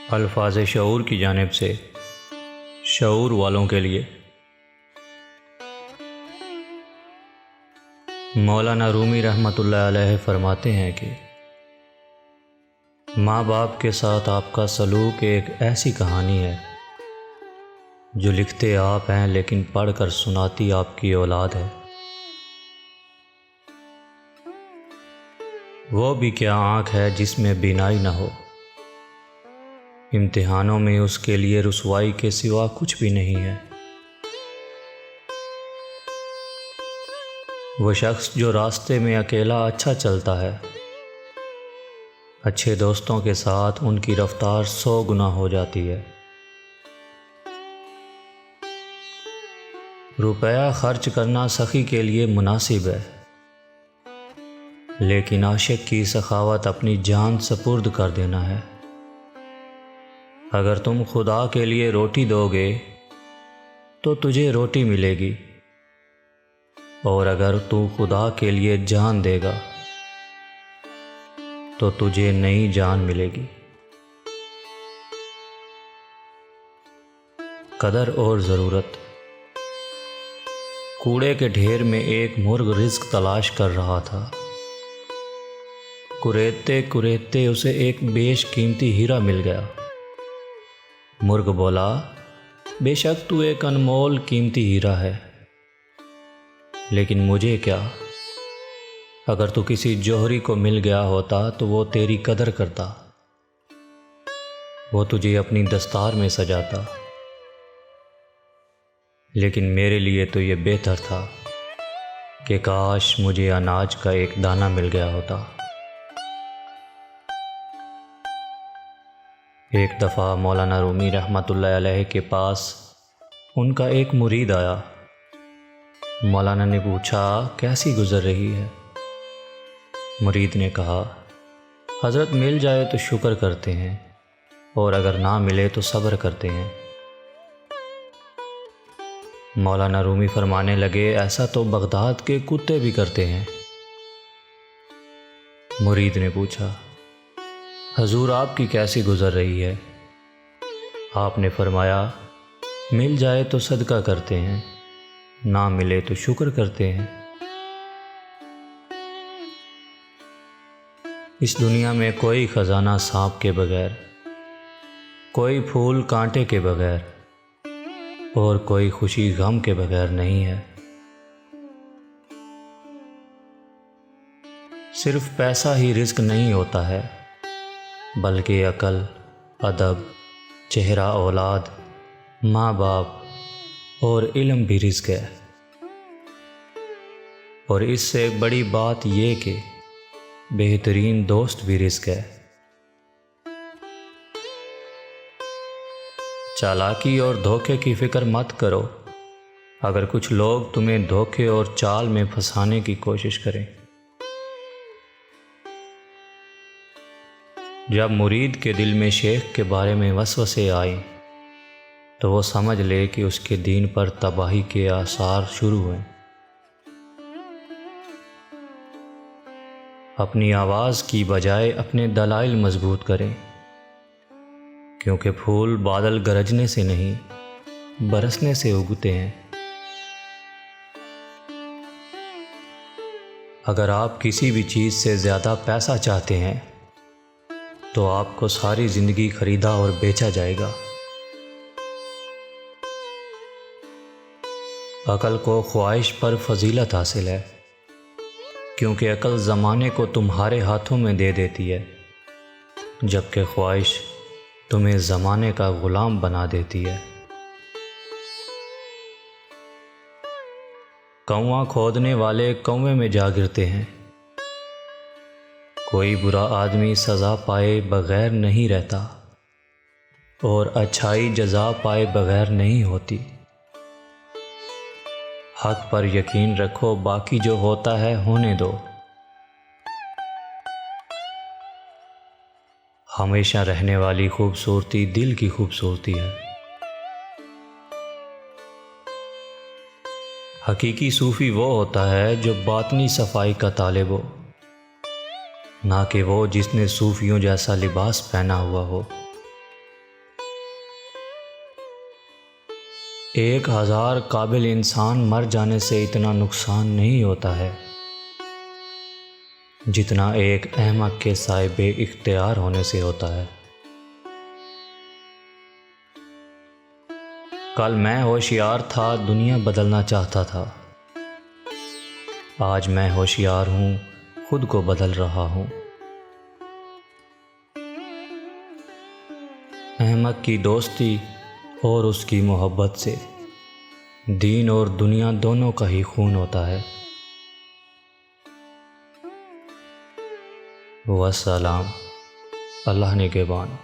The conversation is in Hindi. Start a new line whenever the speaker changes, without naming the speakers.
अल्फाज शऊर की जानिब से शऊर वालों के लिए। मौलाना रूमी रहमतुल्लाह अलैह फरमाते हैं कि माँ बाप के साथ आपका सलूक एक ऐसी कहानी है जो लिखते आप हैं लेकिन पढ़कर सुनाती आपकी औलाद है। वो भी क्या आँख है जिसमें बीनाई न हो, इम्तिहानों में उसके लिए रुसवाई के सिवा कुछ भी नहीं है। वो शख्स जो रास्ते में अकेला अच्छा चलता है, अच्छे दोस्तों के साथ उनकी रफ्तार 100 गुना हो जाती है। रुपया खर्च करना सखी के लिए मुनासिब है, लेकिन आशिक की सखावत अपनी जान सपुर्द कर देना है। अगर तुम खुदा के लिए रोटी दोगे तो तुझे रोटी मिलेगी, और अगर तू खुदा के लिए जान देगा तो तुझे नई जान मिलेगी। कदर और ज़रूरत। कूड़े के ढेर में एक मुर्ग रिज़्क तलाश कर रहा था। कुरेदते कुरेदते उसे एक बेशकीमती हीरा मिल गया। मुर्ग बोला, बेशक तू एक अनमोल कीमती हीरा है, लेकिन मुझे क्या? अगर तू किसी जौहरी को मिल गया होता तो वो तेरी कदर करता, वो तुझे अपनी दस्तार में सजाता। लेकिन मेरे लिए तो ये बेहतर था कि काश मुझे अनाज का एक दाना मिल गया होता। एक दफ़ा मौलाना रूमी रहमतुल्लाह अलैह के पास उनका एक मुरीद आया। मौलाना ने पूछा, कैसी गुज़र रही है? मुरीद ने कहा, हज़रत मिल जाए तो शुक्र करते हैं, और अगर ना मिले तो सब्र करते हैं। मौलाना रूमी फरमाने लगे, ऐसा तो बगदाद के कुत्ते भी करते हैं। मुरीद ने पूछा, हजूर आपकी कैसी गुज़र रही है? आपने फरमाया, मिल जाए तो सदका करते हैं, ना मिले तो शुक्र करते हैं। इस दुनिया में कोई ख़जाना सांप के बगैर, कोई फूल कांटे के बगैर, और कोई खुशी गम के बगैर नहीं है। सिर्फ पैसा ही रिज़्क नहीं होता है, बल्कि अकल, अदब, चेहरा, औलाद, माँ बाप और इल्म भी रिज़्क है। और इससे बड़ी बात ये कि बेहतरीन दोस्त भी रिज़्क है। चालाकी और धोखे की फ़िक्र मत करो अगर कुछ लोग तुम्हें धोखे और चाल में फंसाने की कोशिश करें। जब मुरीद के दिल में शेख के बारे में वसवसे आए तो वो समझ ले कि उसके दीन पर तबाही के आसार शुरू हुए। अपनी आवाज़ की बजाय अपने दलाइल मजबूत करें, क्योंकि फूल बादल गरजने से नहीं, बरसने से उगते हैं। अगर आप किसी भी चीज़ से ज़्यादा पैसा चाहते हैं तो आपको सारी ज़िंदगी ख़रीदा और बेचा जाएगा। अकल को ख्वाहिश पर फजीलत हासिल है, क्योंकि अकल ज़माने को तुम्हारे हाथों में दे देती है, जबकि ख्वाहिश तुम्हें ज़माने का ग़ुलाम बना देती है। कौवा खोदने वाले कौवे में जा गिरते हैं। कोई बुरा आदमी सज़ा पाए बग़ैर नहीं रहता, और अच्छाई जज़ा पाए बग़ैर नहीं होती। हक़ पर यकीन रखो, बाकी जो होता है होने दो। हमेशा रहने वाली खूबसूरती दिल की खूबसूरती है। हकीकी सूफ़ी वो होता है जो बातनी सफाई का तालिब हो, ना कि वो जिसने सूफियों जैसा लिबास पहना हुआ हो। 1000 काबिल इंसान मर जाने से इतना नुकसान नहीं होता है जितना एक अहमक के साहिबे इख्तियार होने से होता है। कल मैं होशियार था, दुनिया बदलना चाहता था। आज मैं होशियार हूँ, खुद को बदल रहा हूँ। अहमक की दोस्ती और उसकी मोहब्बत से दीन और दुनिया दोनों का ही खून होता है। वस्सलाम। अल्लाह निगहबान।